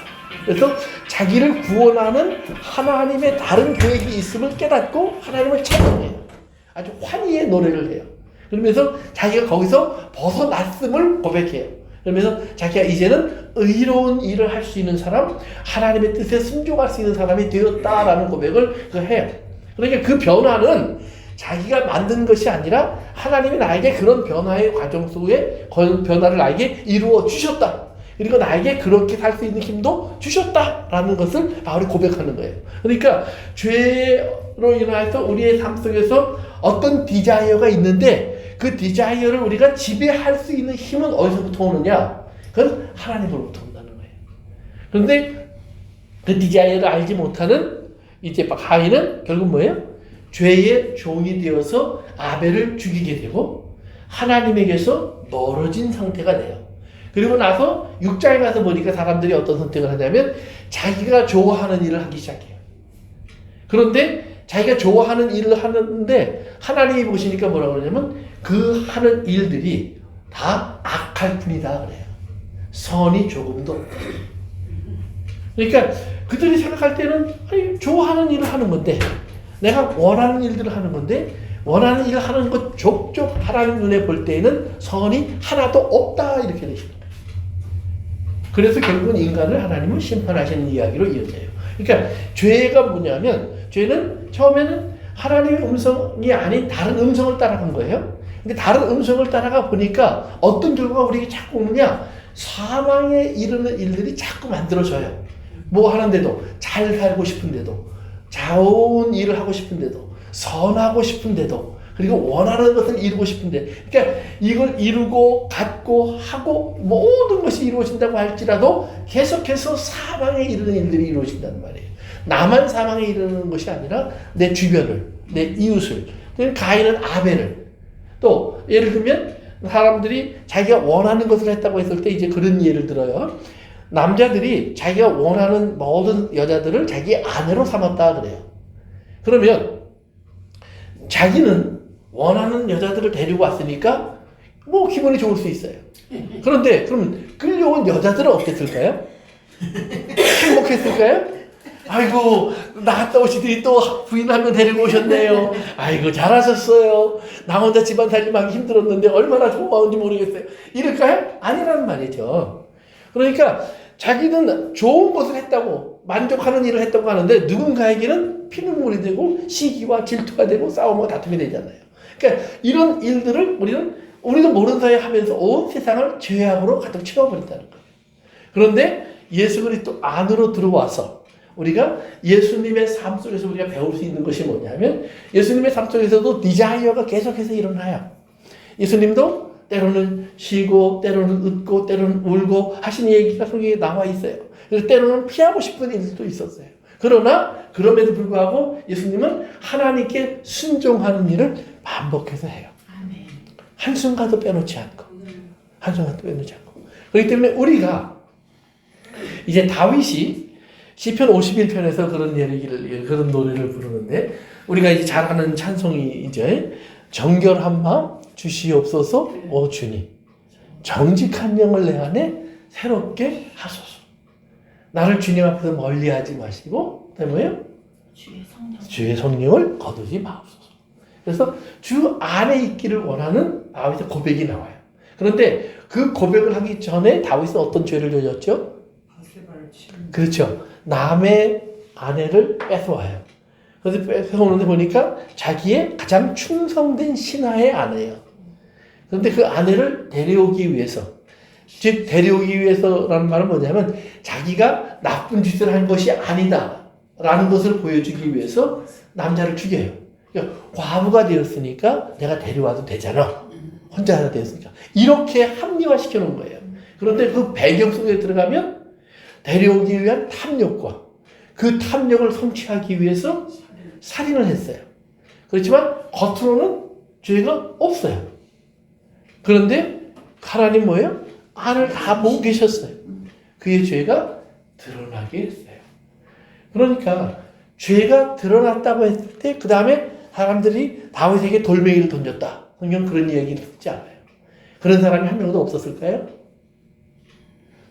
그래서 자기를 구원하는 하나님의 다른 계획이 있음을 깨닫고 하나님을 찬양해요. 아주 환희의 노래를 해요. 그러면서 자기가 거기서 벗어났음을 고백해요. 그러면서 자기가 이제는 의로운 일을 할 수 있는 사람, 하나님의 뜻에 순종할 수 있는 사람이 되었다라는 고백을 해요. 그러니까 그 변화는 자기가 만든 것이 아니라 하나님이 나에게 그런 변화의 과정 속에 변화를 나에게 이루어 주셨다. 그리고 나에게 그렇게 살 수 있는 힘도 주셨다라는 것을 바울이 고백하는 거예요. 그러니까 죄로 인하여서 우리의 삶 속에서 어떤 디자이어가 있는데 그 디자이어를 우리가 지배할 수 있는 힘은 어디서부터 오느냐? 그건 하나님으로부터 온다는 거예요. 그런데 그 디자이어를 알지 못하는 이제 가인은 결국 뭐예요? 죄의 종이 되어서 아벨을 죽이게 되고 하나님에게서 멀어진 상태가 돼요. 그리고 나서 6장에 가서 보니까 사람들이 어떤 선택을 하냐면 자기가 좋아하는 일을 하기 시작해요. 그런데 자기가 좋아하는 일을 하는데 하나님이 보시니까 뭐라고 그러냐면 그 하는 일들이 다 악할 뿐이다 그래요. 선이 조금도 없다. 그러니까 그들이 생각할 때는 아니, 좋아하는 일을 하는 건데 내가 원하는 일들을 하는 건데 원하는 일을 하는 것 족족 하나님 눈에 볼 때에는 선이 하나도 없다 이렇게 되시는 거예요. 그래서 결국은 인간을 하나님은 심판하시는 이야기로 이어져요. 그러니까 죄가 뭐냐면 죄는 처음에는 하나님의 음성이 아닌 다른 음성을 따라간 거예요. 근데 다른 음성을 따라가 보니까 어떤 결과가 우리에게 자꾸 오느냐? 사망에 이르는 일들이 자꾸 만들어져요. 뭐 하는데도 잘 살고 싶은데도 좋은 일을 하고 싶은데도 선하고 싶은데도 그리고 원하는 것을 이루고 싶은데 그러니까 이걸 이루고 갖고 하고 모든 것이 이루어진다고 할지라도 계속해서 사망에 이르는 일들이 이루어진다는 말이에요. 나만 사망에 이르는 것이 아니라 내 주변을 내 이웃을 가인은 아벨을 또 예를 들면 사람들이 자기가 원하는 것을 했다고 했을 때 이제 그런 예를 들어요. 남자들이 자기가 원하는 모든 여자들을 자기 아내로 삼았다 그래요. 그러면 자기는 원하는 여자들을 데리고 왔으니까 뭐 기분이 좋을 수 있어요. 그런데 그러면 끌려온 여자들은 어땠을까요? 행복했을까요? 아이고 나갔다 오시더니 또 부인 한 명 데리고 오셨네요. 아이고 잘하셨어요. 나 혼자 집안 살림하기 힘들었는데 얼마나 좋아하는지 모르겠어요. 이럴까요? 아니라는 말이죠. 그러니까 자기는 좋은 것을 했다고 만족하는 일을 했다고 하는데 누군가에게는 피눈물이 되고 시기와 질투가 되고 싸움과 다툼이 되잖아요. 그러니까 이런 일들을 우리도 모르는 사이에 하면서 온 세상을 죄악으로 가득 채워버린다는 거예요. 그런데 예수 그리스도 안으로 들어와서 우리가 예수님의 삶 속에서 우리가 배울 수 있는 것이 뭐냐면 예수님의 삶 속에서도 디자이어가 계속해서 일어나요. 예수님도 때로는 쉬고 때로는 웃고 때로는 울고 하신 얘기가 성경에 나와 있어요. 그래서 때로는 피하고 싶은 일도 있었어요. 그러나 그럼에도 불구하고 예수님은 하나님께 순종하는 일을 반복해서 해요. 한순간도 빼놓지 않고 한순간도 빼놓지 않고 그렇기 때문에 우리가 이제 다윗이 시편 51편에서 그런 얘기를 그런 노래를 부르는데 우리가 이제 잘 아는 찬송이 이제 정결한 마음 주시옵소서 오 주님 정직한 영을 내 안에 새롭게 하소서. 나를 주님 앞에서 멀리하지 마시고 뭐예요? 주의 성령을 거두지 마옵소서. 그래서 주 안에 있기를 원하는 다윗의 고백이 나와요. 그런데 그 고백을 하기 전에 다윗은 어떤 죄를 저질렀죠? 그렇죠. 남의 아내를 뺏어와요. 그래서 뺏어오는데 보니까 자기의 가장 충성된 신하의 아내예요. 그런데 그 아내를 데려오기 위해서, 즉 데려오기 위해서라는 말은 뭐냐면 자기가 나쁜 짓을 한 것이 아니다라는 것을 보여주기 위해서 남자를 죽여요. 그러니까 과부가 되었으니까 내가 데려와도 되잖아. 혼자 하나 되었으니까. 이렇게 합리화시켜 놓은 거예요. 그런데 그 배경 속에 들어가면 데려오기 위한 탐욕과 그 탐욕을 성취하기 위해서 살인을 했어요. 그렇지만 겉으로는 죄가 없어요. 그런데 하나님 뭐예요? 안을 다 보고 계셨어요. 그의 죄가 드러나게 했어요. 그러니까 죄가 드러났다고 했을 때 그 다음에 사람들이 다윗에게 돌멩이를 던졌다. 성경 그런 이야기를 듣지 않아요. 그런 사람이 한 명도 없었을까요?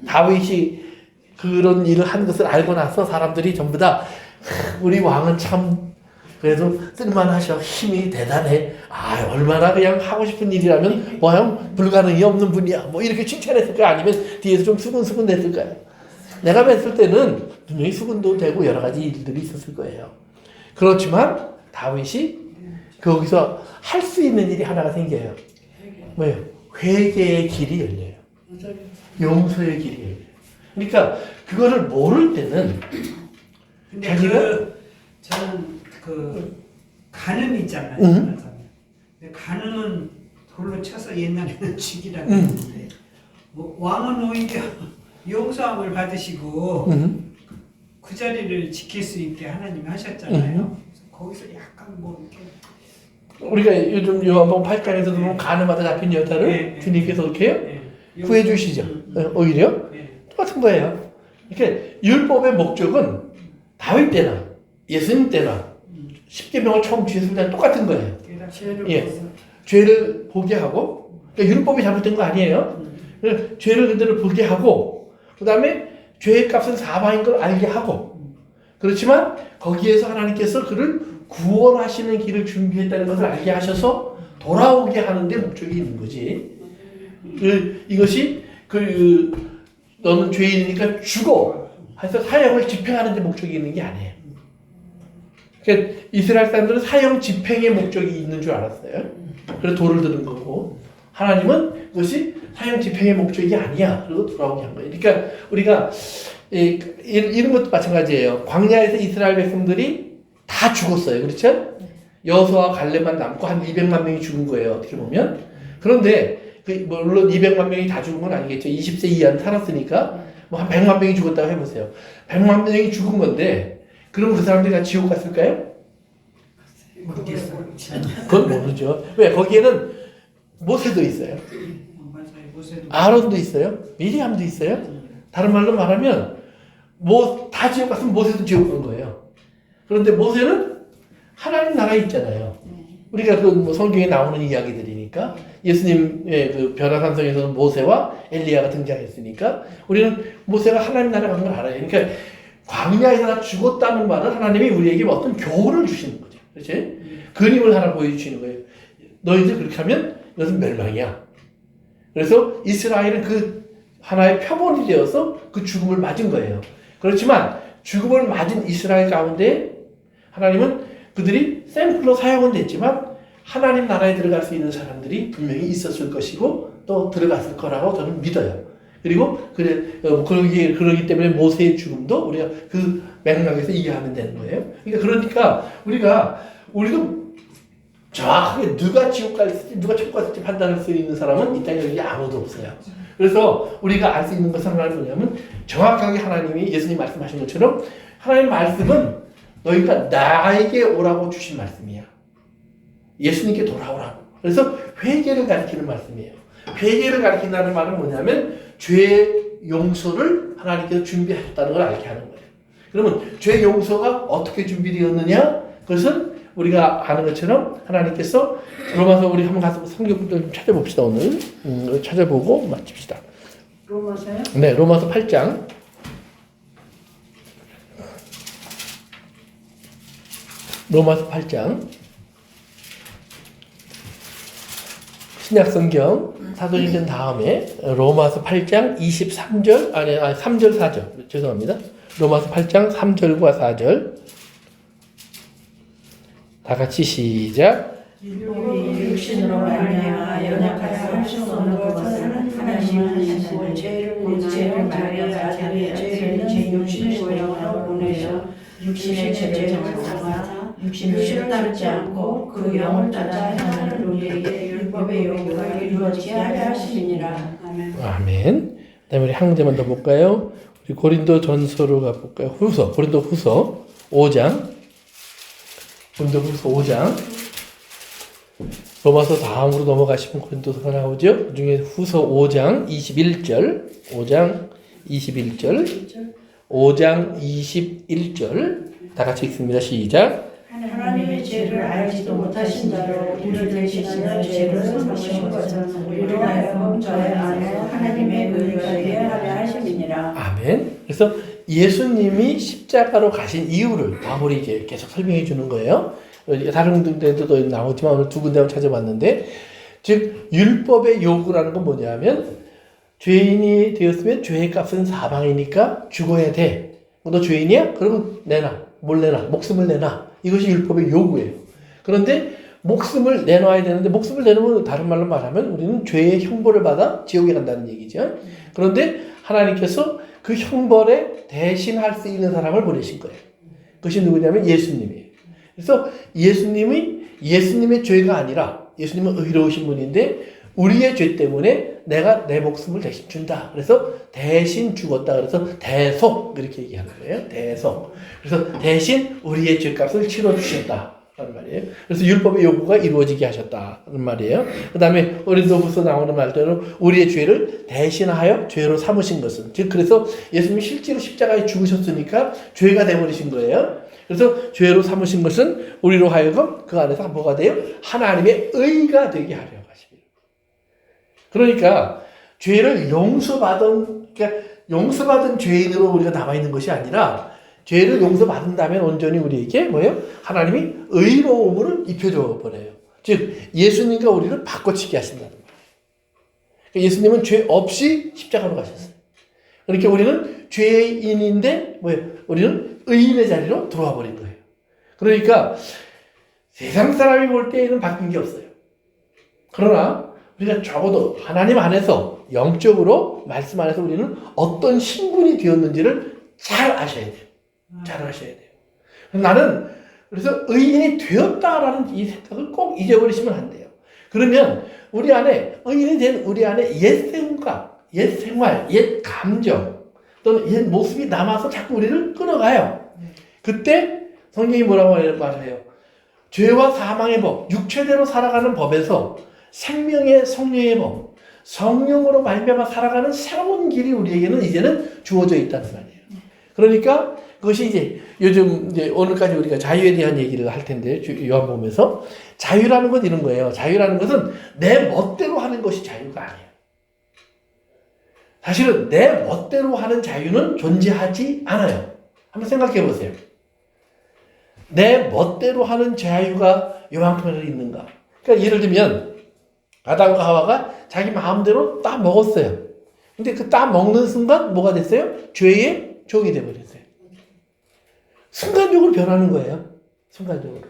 다윗이 그런 일을 한 것을 알고 나서 사람들이 전부 다 우리 왕은 참 그래도 쓸만하셔. 힘이 대단해. 아, 얼마나 그냥 하고 싶은 일이라면 뭐야 불가능이 없는 분이야. 뭐 이렇게 칭찬했을까요? 아니면 뒤에서 좀 수근수근 됐을까요? 내가 뵀을 때는 분명히 수근도 되고 여러 가지 일들이 있었을 거예요. 그렇지만 다윗이 거기서 할 수 있는 일이 하나가 생겨요. 뭐예요? 회개의 길이 열려요. 용서의 길이 열려요. 그러니까 그거를 모를 때는 근데 자기가 저는 간음 있잖아요. 근데 간음은 돌로 쳐서 옛날에는 죽이라고 했는데 뭐 왕은 오히려 용서함을 받으시고 그 자리를 지킬 수 있게 하나님이 하셨잖아요. 거기서 약간 뭐 이렇게 우리가 요즘 요한복음 8장에서도 보면 간음하다 잡힌 여자를 네, 주님께서 어떻게 해요? 네. 구해 주시죠. 오히려 네. 똑같은 거예요. 이렇게 율법의 목적은 다윗 때나 예수님 때나 십계명을 처음 주셨을 때나 똑같은 거예요. 죄를 예. 죄를 보게 하고, 그러니까 율법이 잘못된 거 아니에요. 죄를 그대로 보게 하고, 그 다음에 죄의 값은 사망인 걸 알게 하고, 그렇지만 거기에서 하나님께서 그를 구원하시는 길을 준비했다는 것을 알게 하셔서 돌아오게 하는 데 목적이 있는 거지. 이것이 너는 죄인이니까 죽어 해서 사형을 집행하는 데 목적이 있는 게 아니에요. 그러니까 이스라엘 사람들은 사형 집행의 목적이 있는 줄 알았어요. 그래서 돌을 드는 거고, 하나님은 그것이 사형 집행의 목적이 아니야. 그리고 돌아오게 한 거예요. 그러니까 우리가 이런 것도 마찬가지예요. 광야에서 이스라엘 백성들이 다 죽었어요. 그렇죠? 여호수아와 갈렙만 남고 한 200만 명이 죽은 거예요. 어떻게 보면. 그런데 물론 200만 명이 다 죽은 건 아니겠죠. 20세 이하는 살았으니까 뭐 한 100만 명이 죽었다고 해보세요. 100만 명이 죽은 건데 그러면 그 사람들이 다 지옥 갔을까요? 모르겠어요. 그건 모르죠. 왜? 거기에는 모세도 있어요. 맞아요. 모세도 아론도 있어요. 미리암도 있어요. 다른 말로 말하면 다 지옥 갔으면 모세도 지옥 간 거예요. 그런데 모세는 하나님 나라에 있잖아요. 우리가 성경에 나오는 이야기들이니까 예수님의 그 변화산성에서는 모세와 엘리야가 등장했으니까 우리는 모세가 하나님 나라에 간 걸 알아요. 그러니까 광야에서 다 죽었다는 말은 하나님이 우리에게 어떤 교훈을 주시는 거죠. 그렇지? 그림을 하나 보여주시는 거예요. 너희들 그렇게 하면 이것은 멸망이야. 그래서 이스라엘은 그 하나의 표본이 되어서 그 죽음을 맞은 거예요. 그렇지만 죽음을 맞은 이스라엘 가운데 하나님은 그들이 샘플로 사용은 됐지만 하나님 나라에 들어갈 수 있는 사람들이 분명히 있었을 것이고 또 들어갔을 거라고 저는 믿어요. 그리고 그러기 때문에 모세의 죽음도 우리가 그 맥락에서 이해하면 되는 거예요. 그러니까 우리도 정확하게 누가 지옥 갈지 누가 천국 갈지 판단할 수 있는 사람은 이 땅에 여기 아무도 없어요. 그래서 우리가 알 수 있는 것은 하나는 뭐냐면 정확하게 하나님이 예수님 말씀하신 것처럼 하나님 말씀은 너희가 나에게 오라고 주신 말씀이야. 예수님께 돌아오라고. 그래서 회개를 가리키는 말씀이에요. 회개를 가리킨다는 말은 뭐냐면 죄의 용서를 하나님께서 준비하셨다는 걸 알게 하는 거예요. 그러면 죄 용서가 어떻게 준비되었느냐? 그것은 우리가 아는 것처럼 하나님께서 로마서 우리 한번 가서 성경부터 좀 찾아봅시다. 오늘 찾아보고 마칩시다. 로마서요? 네, 로마서 8장. 로마서 8장. 신약성경 사도행전 다음에 로마서 8장 23절 3절 4절 죄송합니다. 로마서 8장 3절과 4절 다 같이 시작. 율법이 육신으로 말미암아 연약하여 할 수 없는 것은 하나님은 하시고 죄를 말하여 자기의 죄를 제 육신의 모양으로 보내셔 육신의 죄를 sam아 육신을 따르지 않고 그 영을 따라 행하는 우리에게 율법의 요구가 이루어지게 하려 하시니라. 아멘. 그다음에 우리 한 문제만 더 볼까요? 우리 고린도 전서로 가볼까요? 고린도 후서 5장. 고린도 후서 5장. 로마서 다음으로 넘어가시면 고린도서가 나오죠. 그 중에 후서 5장 21절, 5장 21절, 5장 21절 다 같이 읽습니다. 시작. 하나님의 죄를 알지도 못하신 자로 우리를 대신하여 죄를 삼으신 것은 우리로 하여금 저의 안에 하나님의 의가 되게 하려 하심이니라. 아멘. 그래서 예수님이 십자가로 가신 이유를 바울이 이제 계속 설명해 주는 거예요. 다른 데도 나오지만 오늘 두 군데만 찾아봤는데, 즉 율법의 요구라는 건 뭐냐면 죄인이 되었으면 죄의 값은 사망이니까 죽어야 돼. 너 죄인이야? 그러면 내놔. 뭘 내놔? 목숨을 내놔. 이것이 율법의 요구예요. 그런데 목숨을 내놔야 되는데, 목숨을 내놓으면 다른 말로 말하면 우리는 죄의 형벌을 받아 지옥에 간다는 얘기죠. 그런데 하나님께서 그 형벌에 대신할 수 있는 사람을 보내신 거예요. 그것이 누구냐면 예수님이에요. 그래서 예수님의 죄가 아니라, 예수님은 의로우신 분인데 우리의 죄 때문에 내가 내 목숨을 대신 준다. 그래서 대신 죽었다. 그래서 대속 이렇게 얘기하는 거예요. 대속. 그래서 대신 우리의 죄값을 치러주셨다. 라는 말이에요. 그래서 율법의 요구가 이루어지게 하셨다는 말이에요. 그 다음에 고린도후서 나오는 말대로 우리의 죄를 대신하여 죄로 삼으신 것은, 즉 그래서 예수님이 실제로 십자가에 죽으셨으니까 죄가 되어버리신 거예요. 그래서 죄로 삼으신 것은 우리로 하여금 그 안에서 뭐가 돼요? 하나님의 의가 되게 하려 하십니다. 그러니까 죄를 용서받은 죄인으로 우리가 남아있는 것이 아니라, 죄를 용서받은다면 온전히 우리에게 뭐예요? 하나님이 의로움을 입혀줘 버려요. 즉 예수님과 우리를 바꿔치기 하신다는 거예요. 그러니까 예수님은 죄 없이 십자가로 가셨어요. 그러니까 우리는 죄인인데 뭐예요? 우리는 의인의 자리로 들어와 버린 거예요. 그러니까 세상 사람이 볼 때에는 바뀐 게 없어요. 그러나 우리가 적어도 하나님 안에서 영적으로 말씀 안에서 우리는 어떤 신분이 되었는지를 잘 아셔야 돼요. 잘 아셔야 돼요. 나는 그래서 의인이 되었다라는 이 생각을 꼭 잊어버리시면 안 돼요. 그러면 우리 안에 의인이 된 우리 안에 옛 생각, 옛 생활, 옛 감정 또는 옛 모습이 남아서 자꾸 우리를 끌어가요. 그때 성경이 뭐라고 말해요? 죄와 사망의 법, 육체대로 살아가는 법에서 생명의 성령의 법, 성령으로 말미암아 살아가는 새로운 길이 우리에게는 이제는 주어져 있다는 말이에요. 그러니까 그것이 이제 요즘 이제 오늘까지 우리가 자유에 대한 얘기를 할 텐데, 요한복음에서 자유라는 건 이런 거예요. 자유라는 것은 내 멋대로 하는 것이 자유가 아니에요. 사실은 내 멋대로 하는 자유는 존재하지 않아요. 한번 생각해 보세요. 내 멋대로 하는 자유가 요만큼이나 있는가? 그러니까 예를 들면 아담과 하와가 자기 마음대로 딱 먹었어요. 근데 그 딱 먹는 순간 뭐가 됐어요? 죄의 종이 되어버렸어요. 순간적으로 변하는 거예요. 순간적으로.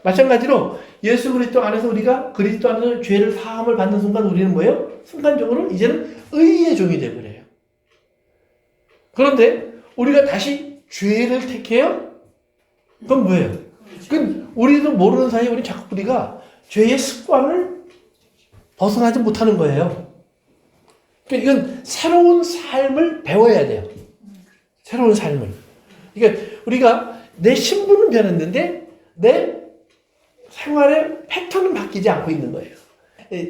마찬가지로 예수 그리스도 안에서 우리가 그리스도 안에서 죄를 사함을 받는 순간 우리는 뭐예요? 순간적으로 이제는 의의 종이 되어버려요. 그런데 우리가 다시 죄를 택해요? 그건 뭐예요? 그건 우리도 모르는 사이에 우리 자꾸 우리가 죄의 습관을 벗어나지 못하는 거예요. 그러니까 이건 새로운 삶을 배워야 돼요. 새로운 삶을. 그러니까 우리가 내 신분은 변했는데 내 생활의 패턴은 바뀌지 않고 있는 거예요.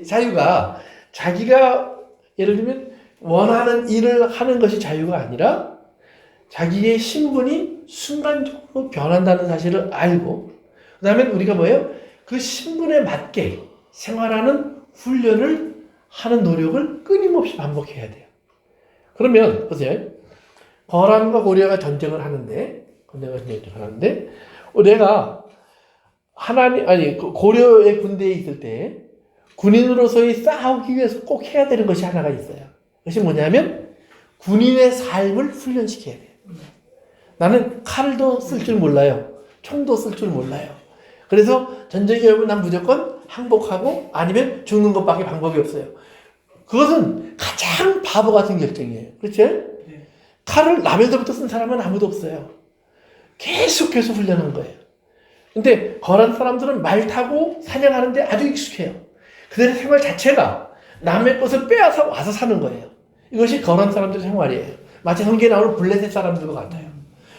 자유가 자기가 예를 들면 원하는 일을 하는 것이 자유가 아니라 자기의 신분이 순간적으로 변한다는 사실을 알고, 그 다음에 우리가 뭐예요? 그 신분에 맞게 생활하는 훈련을 하는 노력을 끊임없이 반복해야 돼요. 그러면 보세요. 거란과 고려가 전쟁을 하는데, 내가 고려의 군대에 있을 때 군인으로서의 싸우기 위해서 꼭 해야 되는 것이 하나가 있어요. 그것이 뭐냐면 군인의 삶을 훈련시켜야 돼요. 나는 칼도 쓸 줄 몰라요. 총도 쓸 줄 몰라요. 그래서 전쟁에 오면 난 무조건 항복하고 아니면 죽는 것밖에 방법이 없어요. 그것은 가장 바보 같은 결정이에요. 그렇죠? 칼을 라벨더부터 쓴 사람은 아무도 없어요. 계속해서 훈련한 거예요. 근데 거란 사람들은 말 타고 사냥하는데 아주 익숙해요. 그들의 생활 자체가 남의 것을 빼앗아 와서 사는 거예요. 이것이 거란 사람들의 생활이에요. 마치 성경에 나오는 블레셋 사람들과 같아요.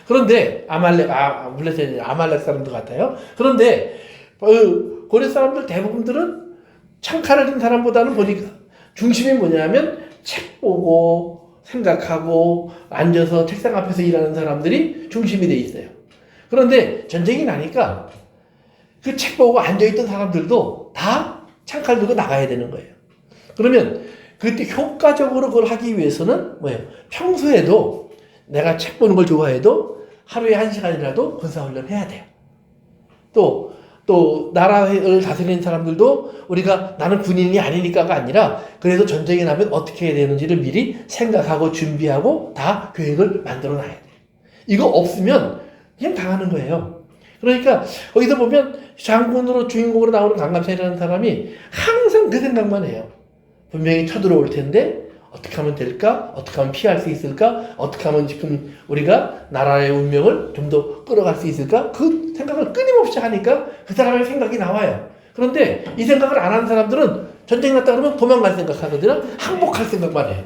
그런데 아말렉 사람들 같아요. 그런데 고려 사람들 대부분들은 창칼을 든 사람보다는 보니까 중심이 뭐냐면 책 보고 생각하고 앉아서 책상 앞에서 일하는 사람들이 중심이 돼 있어요. 그런데 전쟁이 나니까 그 책 보고 앉아있던 사람들도 다 창칼 들고 나가야 되는 거예요. 그러면 그때 효과적으로 그걸 하기 위해서는 뭐예요? 평소에도 내가 책 보는 걸 좋아해도 하루에 1시간이라도 군사훈련을 해야 돼요. 또 나라를 다스리는 사람들도 우리가 나는 군인이 아니니까가 아니라 그래도 전쟁이 나면 어떻게 해야 되는지를 미리 생각하고 준비하고 다 계획을 만들어 놔야 돼요. 이거 없으면 그냥 당하는 거예요. 그러니까 거기서 보면 장군으로 주인공으로 나오는 강감찬이라는 사람이 항상 그 생각만 해요. 분명히 쳐들어올 텐데 어떻게 하면 될까? 어떻게 하면 피할 수 있을까? 어떻게 하면 지금 우리가 나라의 운명을 좀 더 끌어갈 수 있을까? 그 생각을 끊임없이 하니까 그 사람의 생각이 나와요. 그런데 이 생각을 안 하는 사람들은 전쟁 났다 그러면 도망갈 생각하거든요. 항복할 생각만 해요.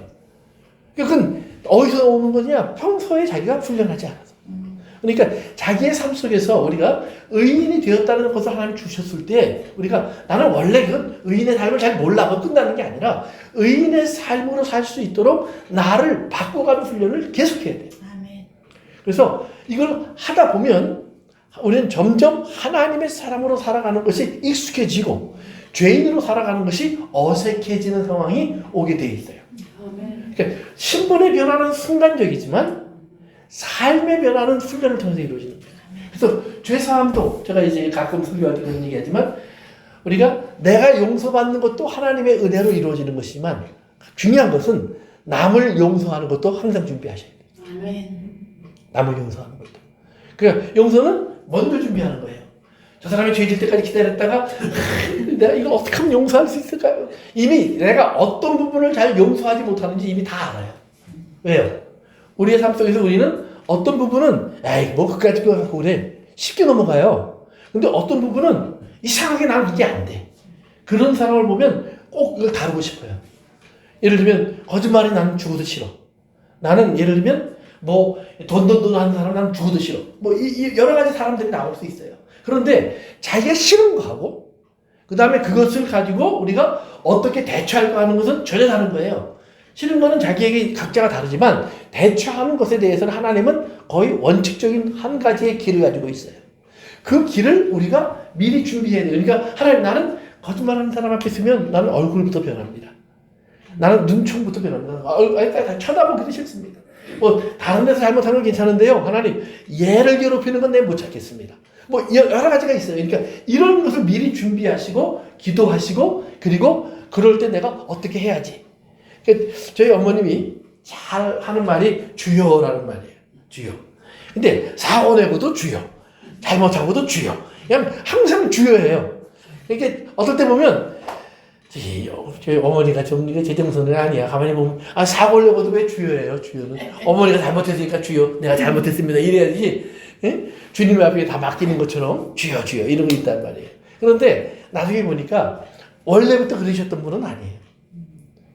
그건 어디서 오는 거냐? 평소에 자기가 훈련하지 않아서. 그러니까 자기의 삶 속에서 우리가 의인이 되었다는 것을 하나님 주셨을 때 우리가 나는 원래 그 의인의 삶을 잘 몰라고 끝나는 게 아니라 의인의 삶으로 살 수 있도록 나를 바꿔가는 훈련을 계속해야 돼요. 아멘. 그래서 이걸 하다 보면 우리는 점점 하나님의 사람으로 살아가는 것이 익숙해지고 죄인으로 살아가는 것이 어색해지는 상황이 오게 돼 있어요. 그러니까 신분의 변화는 순간적이지만 삶의 변화는 훈련을 통해서 이루어지는 거예요. 그래서 죄사함도 제가 이제 가끔 설교할 때 그런 얘기하지만 우리가 내가 용서받는 것도 하나님의 은혜로 이루어지는 것이지만 중요한 것은 남을 용서하는 것도 항상 준비하셔야 돼요. 아멘. 남을 용서하는 것도. 그러니까 용서는 먼저 준비하는 거예요. 저 사람이 죄질 때까지 기다렸다가 내가 이걸 어떻게 하면 용서할 수 있을까요? 이미 내가 어떤 부분을 잘 용서하지 못하는지 이미 다 알아요. 왜요? 우리의 삶 속에서 우리는 어떤 부분은 에이 뭐 그까짓 거 갖고 그래 쉽게 넘어가요. 근데 어떤 부분은 이상하게 나는 이게 안 돼. 그런 사람을 보면 꼭 이걸 다루고 싶어요. 예를 들면 거짓말이 나는 죽어도 싫어. 나는 예를 들면 뭐 돈 하는 사람 나는 죽어도 싫어. 뭐 이 여러 가지 사람들이 나올 수 있어요. 그런데 자기가 싫은 거하고 그 다음에 그것을 가지고 우리가 어떻게 대처할까 하는 것은 전혀 다른 거예요. 싫은 거는 자기에게 각자가 다르지만 대처하는 것에 대해서는 하나님은 거의 원칙적인 한 가지의 길을 가지고 있어요. 그 길을 우리가 미리 준비해야 돼요. 그러니까 하나님 나는 거짓말하는 사람 앞에 있으면 나는 얼굴부터 변합니다. 나는 눈총부터 변합니다. 쳐다보기도 싫습니다. 뭐 다른 데서 잘못하는 건 괜찮은데요. 하나님 얘를 괴롭히는 건 내가 못 찾겠습니다. 뭐 여러 가지가 있어요. 그러니까 이런 것을 미리 준비하시고 기도하시고 그리고 그럴 때 내가 어떻게 해야지. 저희 어머님이 잘 하는 말이 주여라는 말이에요. 주여. 근데 사고 내고도 주여. 잘못하고도 주여. 그냥 항상 주여예요. 그러니까 어떨 때 보면 저희 어머니가 좀 제정선은 아니야. 가만히 보면 사고 내고도 왜 주여예요. 주여는 어머니가 잘못했으니까 주여. 내가 잘못했습니다. 이래야지. 예? 주님 앞에 다 맡기는 것처럼 주여 주여 이런 거 있단 말이에요. 그런데 나중에 보니까 원래부터 그러셨던 분은 아니에요.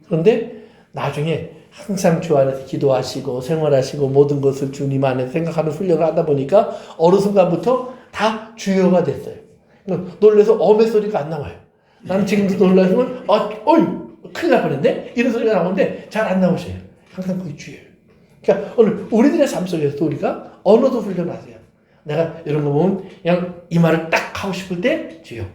그런데 나중에 항상 주 안에서 기도하시고 생활하시고 모든 것을 주님 안에 생각하는 훈련을 하다 보니까 어느 순간부터 다 주여가 됐어요. 놀라서 어메 소리가 안 나와요. 나는 지금도 놀라면 큰일 날 뻔했네? 이런 소리가 나오는데 잘 안 나오셔요. 항상 거의 주여예요. 그러니까 오늘 우리들의 삶 속에서도 우리가 언어도 훈련하세요. 내가 이런 거 보면 그냥 이 말을 딱 하고 싶을 때 주여.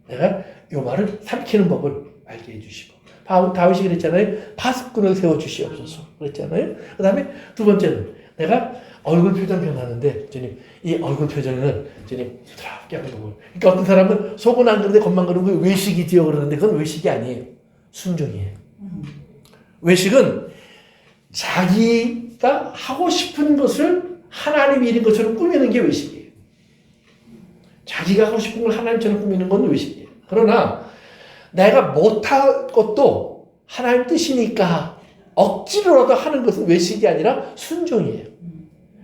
내가 이 말을 삼키는 법을 알게 해주시고 다윗이 그랬잖아요. 파수꾼을 세워주시옵소서 그랬잖아요. 그 다음에 두 번째는 내가 얼굴 표정 변하는데 주님 이 얼굴 표정은 주님 부드럽게 하고 그러니까 어떤 사람은 속은 안 그런데 겉만 그러고 외식이지요 그러는데 그건 외식이 아니에요. 순종이에요. 외식은 자기가 하고 싶은 것을 하나님이 이룬 것처럼 꾸미는 게 외식이에요. 자기가 하고 싶은 걸 하나님처럼 꾸미는 건 외식이에요. 그러나 내가 못할 것도 하나님 뜻이니까 억지로라도 하는 것은 외식이 아니라 순종이에요.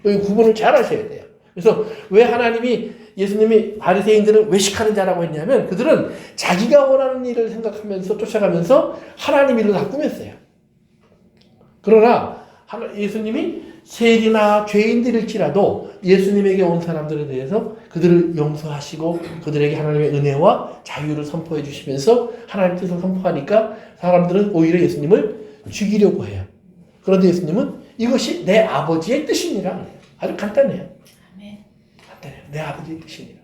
여기 구분을 잘 하셔야 돼요. 그래서 왜 하나님이 예수님이 바리새인들을 외식하는 자라고 했냐면 그들은 자기가 원하는 일을 생각하면서 쫓아가면서 하나님 일을 다 꾸몄어요. 그러나 예수님이 세리나 죄인들일지라도 예수님에게 온 사람들에 대해서 그들을 용서하시고 그들에게 하나님의 은혜와 자유를 선포해 주시면서 하나님의 뜻을 선포하니까 사람들은 오히려 예수님을 죽이려고 해요. 그런데 예수님은 이것이 내 아버지의 뜻이니라 그래요. 아주 간단해요. 간단해요. 내 아버지의 뜻이니라.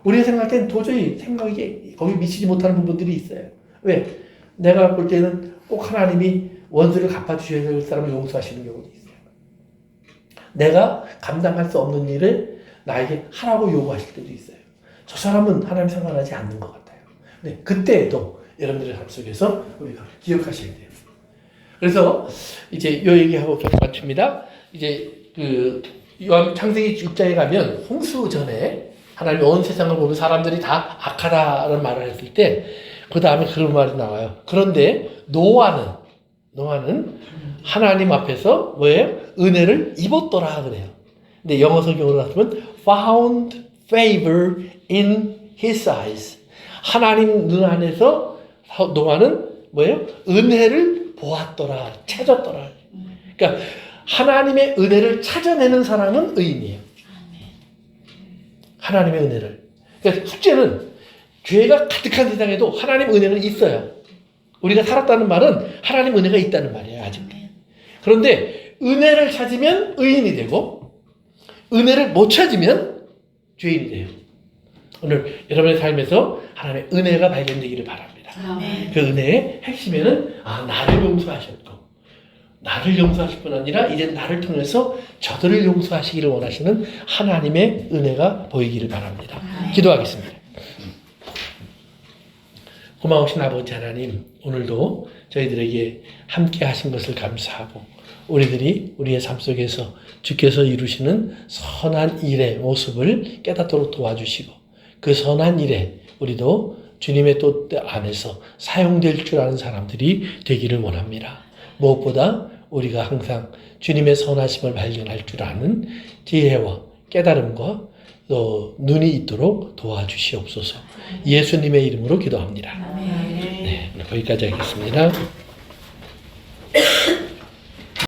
우리가 생각할 땐 도저히 생각이 거기 미치지 못하는 부분들이 있어요. 왜? 내가 볼 때는 꼭 하나님이 원수를 갚아주셔야 될 사람을 용서하시는 경우도 있어요. 내가 감당할 수 없는 일을 나에게 하라고 요구하실 때도 있어요. 저 사람은 하나님 상관하지 않는 것 같아요. 네, 그때에도 여러분들의 삶 속에서 우리가 기억하셔야 돼요. 그래서 이제 요 얘기하고 좀 마칩니다. 이제 그 요한 창세기 6장에 가면 홍수 전에 하나님이 온 세상을 보면 사람들이 다 악하다라는 말을 했을 때 그 다음에 그런 말이 나와요. 그런데 노아는 하나님 앞에서 뭐예요? 은혜를 입었더라 그래요. 근데 영어 성경으로 나오면 found favor in his eyes. 하나님 눈 안에서 노아는 뭐예요? 은혜를 보았더라, 찾았더라. 그러니까 하나님의 은혜를 찾아내는 사람은 의인이에요. 하나님의 은혜를. 그러니까 숙제는 죄가 가득한 세상에도 하나님 은혜는 있어요. 우리가 살았다는 말은 하나님 은혜가 있다는 말이에요. 아직. 그런데 은혜를 찾으면 의인이 되고 은혜를 못 찾으면 죄인이 돼요. 오늘 여러분의 삶에서 하나님의 은혜가 발견되기를 바랍니다. 그 은혜의 핵심에는 나를 용서하셨고 나를 용서하실 뿐 아니라 이제 나를 통해서 저들을 용서하시기를 원하시는 하나님의 은혜가 보이기를 바랍니다. 기도하겠습니다. 고마우신 아버지 하나님, 오늘도 저희들에게 함께 하신 것을 감사하고 우리들이 우리의 삶 속에서 주께서 이루시는 선한 일의 모습을 깨닫도록 도와주시고 그 선한 일에 우리도 주님의 뜻 안에서 사용될 줄 아는 사람들이 되기를 원합니다. 무엇보다 우리가 항상 주님의 선하심을 발견할 줄 아는 지혜와 깨달음과 또 눈이 있도록 도와주시옵소서. 예수님의 이름으로 기도합니다. 네, 거기까지 하겠습니다.